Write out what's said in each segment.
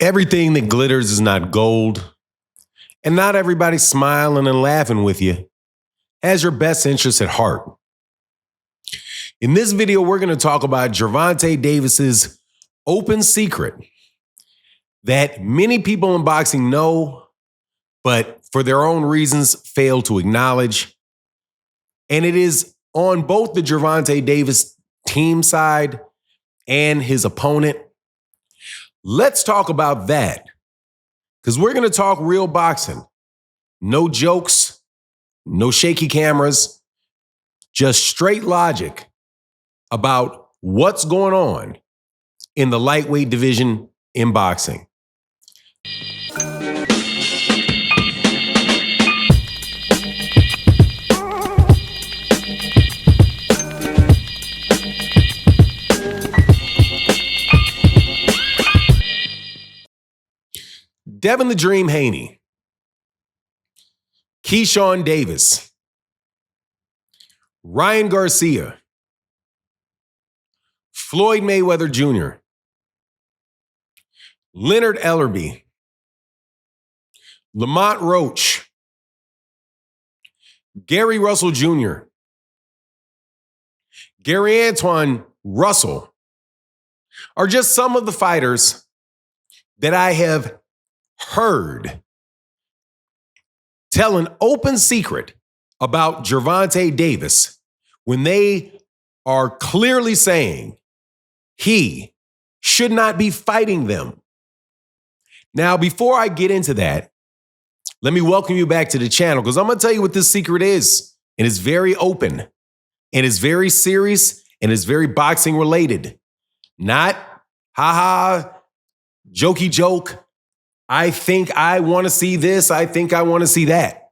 Everything that glitters is not gold, and not everybody smiling and laughing with you has your best interests at heart. In this video, we're going to talk about Gervonta Davis's open secret that many people in boxing know, but for their own reasons fail to acknowledge. And it is on both the Gervonta Davis team side and his opponent. Let's talk about that, because we're going to talk real boxing. No jokes, no shaky cameras, just straight logic about what's going on in the lightweight division in boxing. Devin the Dream Haney, Keyshawn Davis, Ryan Garcia, Floyd Mayweather Jr., Leonard Ellerbe, Lamont Roach, Gary Russell Jr., Gary Antoine Russell are just some of the fighters that I have heard tell an open secret about Gervonta Davis when they are clearly saying he should not be fighting them. Now, before I get into that, let me welcome you back to the channel, because I'm going to tell you what this secret is. And it's very open, and it's very serious, and it's very boxing related. Not, haha, jokey joke. I think I want to see this. I think I want to see that.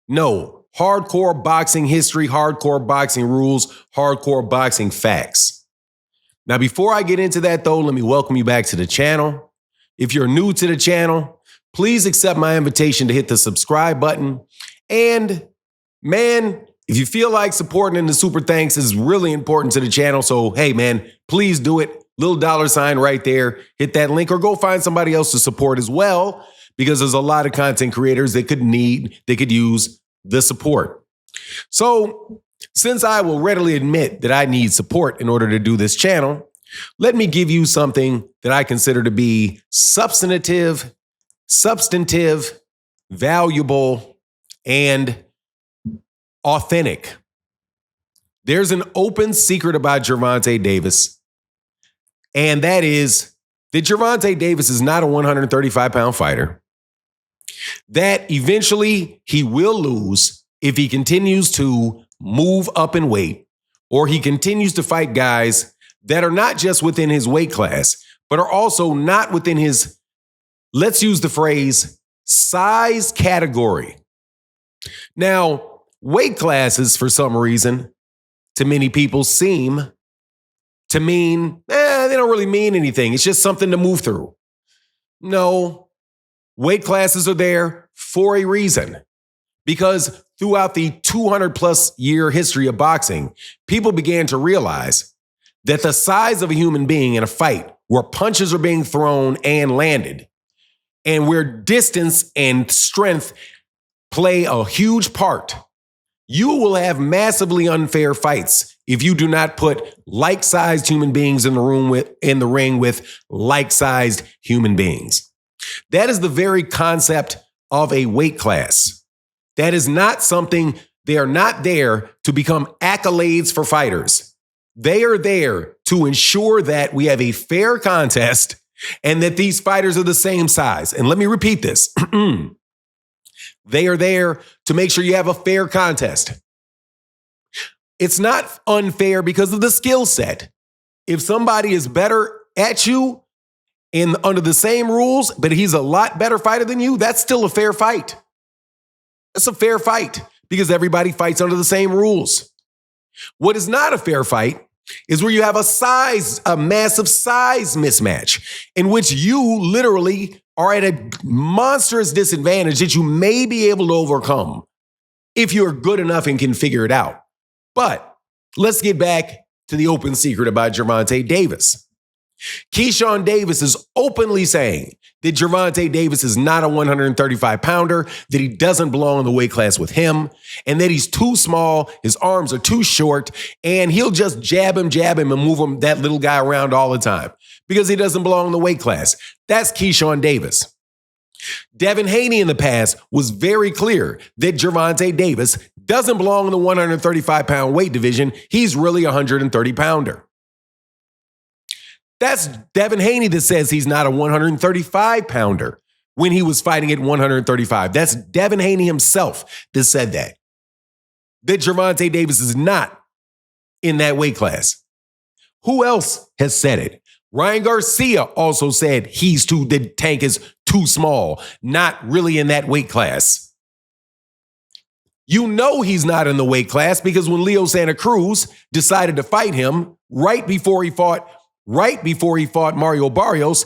No, hardcore boxing history, hardcore boxing rules, hardcore boxing facts. Now, before I get into that, though, let me welcome you back to the channel. If you're new to the channel, please accept my invitation to hit the subscribe button. And man, if you feel like supporting in the super thanks is really important to the channel. So, hey, man, please do it. Little $sign right there. Hit that link or go find somebody else to support as well, because there's a lot of content creators that could use the support. So since I will readily admit that I need support in order to do this channel, let me give you something that I consider to be substantive, valuable, and authentic. There's an open secret about Gervonta Davis, and that is that Gervonta Davis is not a 135-pound fighter, that eventually he will lose if he continues to move up in weight, or he continues to fight guys that are not just within his weight class, but are also not within his, let's use the phrase, size category. Now, weight classes, for some reason, to many people seem to mean, they don't really mean anything. It's just something to move through. No, weight classes are there for a reason. Because throughout the 200+ year history of boxing, people began to realize that the size of a human being in a fight, where punches are being thrown and landed, and where distance and strength play a huge part, you will have massively unfair fights if you do not put like-sized human beings in the ring with like-sized human beings. That is the very concept of a weight class. That is not something, they are not there to become accolades for fighters. They are there to ensure that we have a fair contest and that these fighters are the same size. And let me repeat this. They are there to make sure you have a fair contest. It's not unfair because of the skill set. If somebody is better at you under the same rules, but he's a lot better fighter than you, that's still a fair fight. That's a fair fight because everybody fights under the same rules. What is not a fair fight is where you have a massive size mismatch in which you literally are at a monstrous disadvantage that you may be able to overcome if you're good enough and can figure it out. But let's get back to the open secret about Gervonta Davis. Keyshawn Davis is openly saying that Gervonta Davis is not a 135 pounder, that he doesn't belong in the weight class with him, and that he's too small, his arms are too short, and he'll just jab him, and move him, that little guy around all the time because he doesn't belong in the weight class. That's Keyshawn Davis. Devin Haney in the past was very clear that Gervonta Davis doesn't belong in the 135-pound weight division. He's really a 130-pounder. That's Devin Haney that says he's not a 135-pounder when he was fighting at 135. That's Devin Haney himself that said that. That Gervonta Davis is not in that weight class. Who else has said it? Ryan Garcia also said the tank is too small, not really in that weight class. You know he's not in the weight class because when Leo Santa Cruz decided to fight him right before he fought Mario Barrios,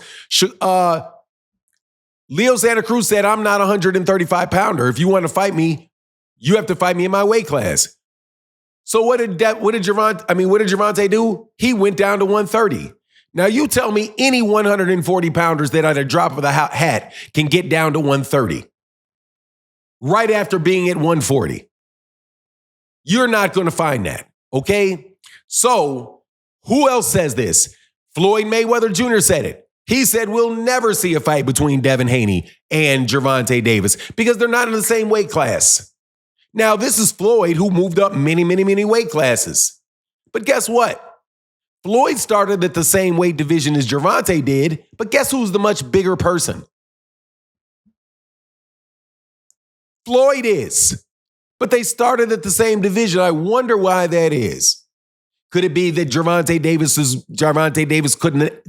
Leo Santa Cruz said, I'm not a 135-pounder. If you want to fight me, you have to fight me in my weight class. So what did Gervonta do? He went down to 130. Now, you tell me any 140-pounders that at a drop of the hat can get down to 130 right after being at 140. You're not going to find that, okay? So who else says this? Floyd Mayweather Jr. said it. He said we'll never see a fight between Devin Haney and Gervonta Davis because they're not in the same weight class. Now, this is Floyd who moved up many weight classes. But guess what? Floyd started at the same weight division as Gervonta did, but guess who's the much bigger person? Floyd is. But they started at the same division. I wonder why that is. Could it be that Gervonta Davis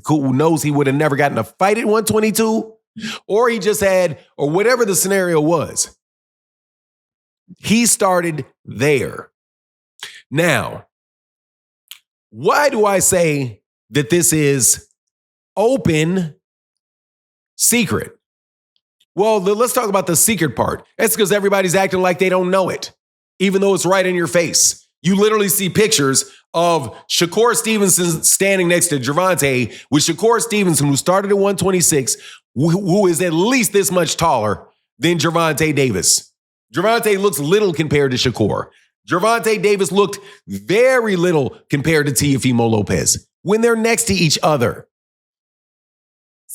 knows he would have never gotten a fight at 122? Or he just had, or whatever the scenario was. He started there. Now, why do I say that this is open secret? Well, let's talk about the secret part. That's because everybody's acting like they don't know it, even though it's right in your face. You literally see pictures of Shakur Stevenson standing next to Gervonta, with Shakur Stevenson, who started at 126, who is at least this much taller than Gervonta Davis. Gervonta looks little compared to Shakur. Gervonta Davis looked very little compared to Teofimo Lopez when they're next to each other.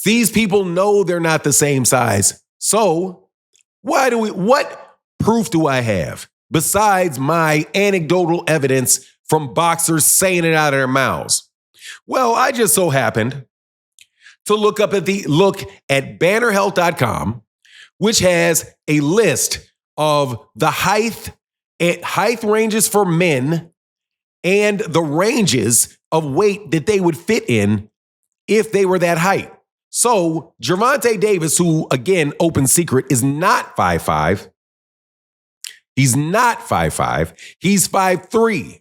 These people know they're not the same size. So what proof do I have besides my anecdotal evidence from boxers saying it out of their mouths? Well, I just so happened to look at bannerhealth.com, which has a list of the height ranges for men and the ranges of weight that they would fit in if they were that height. So Gervonta Davis, who, again, open secret, is not 5'5". He's not 5'5". He's 5'3".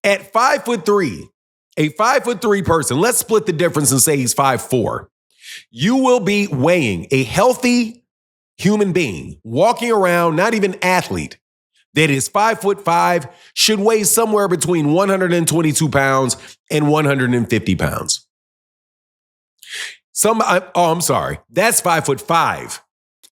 At 5'3", a 5'3" person, let's split the difference and say he's 5'4". You will be weighing a healthy human being, walking around, not even athlete, that is 5'5", should weigh somewhere between 122 pounds and 150 pounds. I'm sorry. That's 5'5".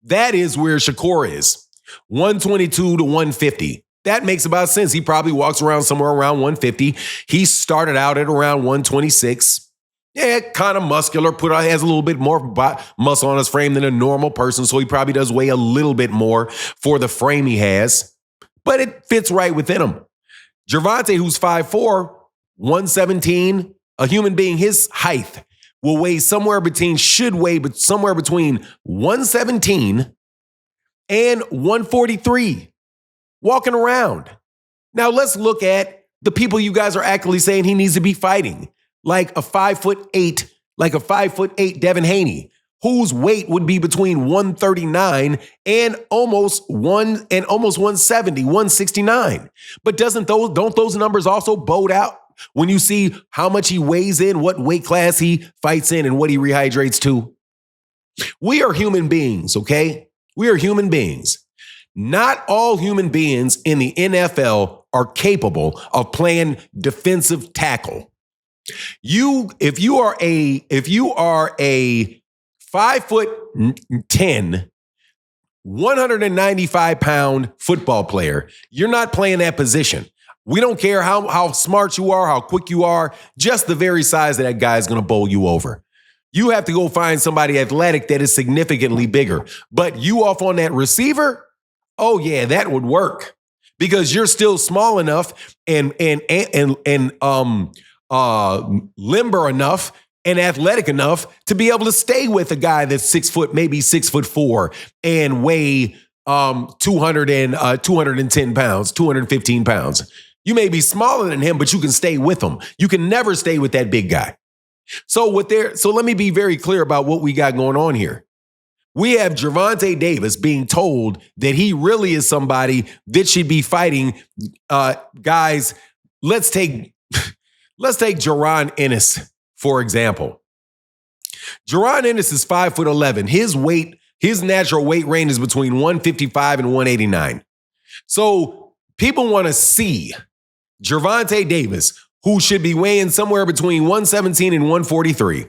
That is where Shakur is, 122 to 150. That makes about sense. He probably walks around somewhere around 150. He started out at around 126. Yeah, kind of muscular, has a little bit more muscle on his frame than a normal person, so he probably does weigh a little bit more for the frame he has, but it fits right within him. Gervonta, who's 5'4", 117, a human being his height will weigh should weigh somewhere between 117 and 143, walking around. Now let's look at the people you guys are actively saying he needs to be fighting, like a 5'8", Devin Haney, whose weight would be between 139 and almost 170, 169. But don't those numbers also bode out when you see how much he weighs in, what weight class he fights in, and what he rehydrates to? We are human beings, okay? We are human beings. Not all human beings in the NFL are capable of playing defensive tackle. If you are a 5'10", 195-pound football player. You're not playing that position. We don't care how smart you are, how quick you are, just the very size that guy is going to bowl you over. You have to go find somebody athletic that is significantly bigger. But you off on that receiver, oh yeah, that would work because you're still small enough and limber enough and athletic enough to be able to stay with a guy that's 6 foot, maybe 6'4", and weigh 210 pounds, 215 pounds. You may be smaller than him, but you can stay with him. You can never stay with that big guy. So let me be very clear about what we got going on here. We have Gervonta Davis being told that he really is somebody that should be fighting guys. Let's take Ennis, for example. Ennis is 5'11". His natural weight range is between 155 and 189. So people want to see Gervonta Davis, who should be weighing somewhere between 117 and 143,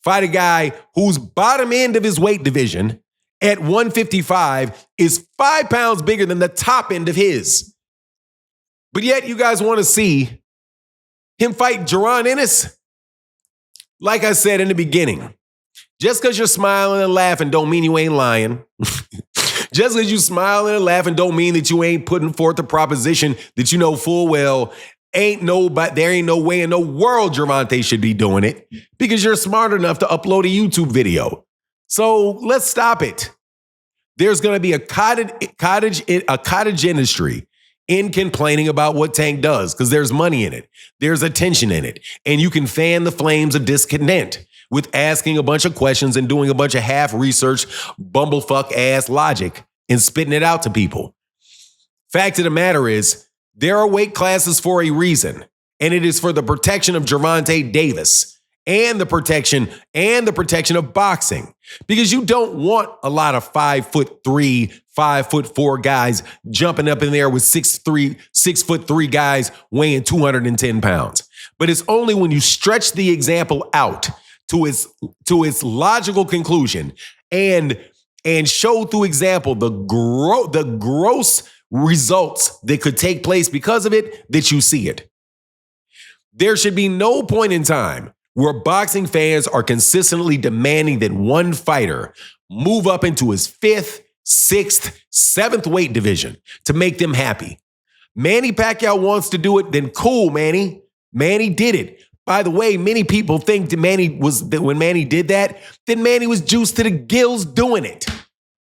fight a guy whose bottom end of his weight division at 155 is 5 pounds bigger than the top end of his. But yet you guys want to see him fight Ennis? Like I said in the beginning, just because you're smiling and laughing don't mean you ain't lying. Just because you smiling and laughing don't mean that you ain't putting forth a proposition that you know full well there ain't no way in the world Gervonta should be doing it because you're smart enough to upload a YouTube video. So let's stop it. There's going to be a cottage industry in complaining about what Tank does because there's money in it. There's attention in it. And you can fan the flames of discontent with asking a bunch of questions and doing a bunch of half-research, bumblefuck-ass logic and spitting it out to people. Fact of the matter is, there are weight classes for a reason, and it is for the protection of Gervonta Davis and the protection of boxing, because you don't want a lot of 5'3", 5'4" guys jumping up in there with 6'3" guys weighing 210 pounds. But it's only when you stretch the example out to its logical conclusion and show through example the gross results that could take place because of it that you see it. There should be no point in time where boxing fans are consistently demanding that one fighter move up into his 5th, 6th, 7th weight division to make them happy. Manny Pacquiao wants to do it, then cool, Manny. Manny did it. By the way, many people think that when Manny did that, then Manny was juiced to the gills doing it.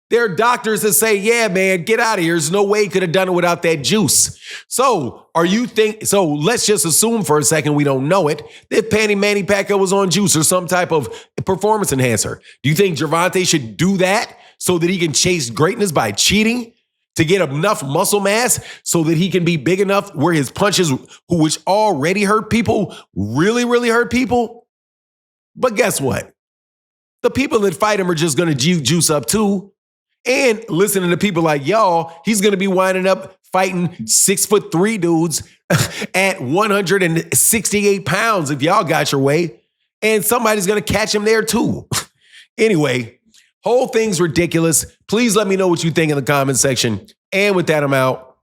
There are doctors that say, yeah, man, get out of here. There's no way he could have done it without that juice. So let's just assume for a second we don't know it, that Manny Pacquiao was on juice or some type of performance enhancer. Do you think Gervonta should do that so that he can chase greatness by cheating to get enough muscle mass so that he can be big enough where his punches, which already hurt people, really, really hurt people? But guess what? The people that fight him are just going to juice up too. And listening to people like y'all, he's going to be winding up fighting 6'3" dudes at 168 pounds if y'all got your way. And somebody's going to catch him there too. Anyway, whole thing's ridiculous. Please let me know what you think in the comment section. And with that, I'm out.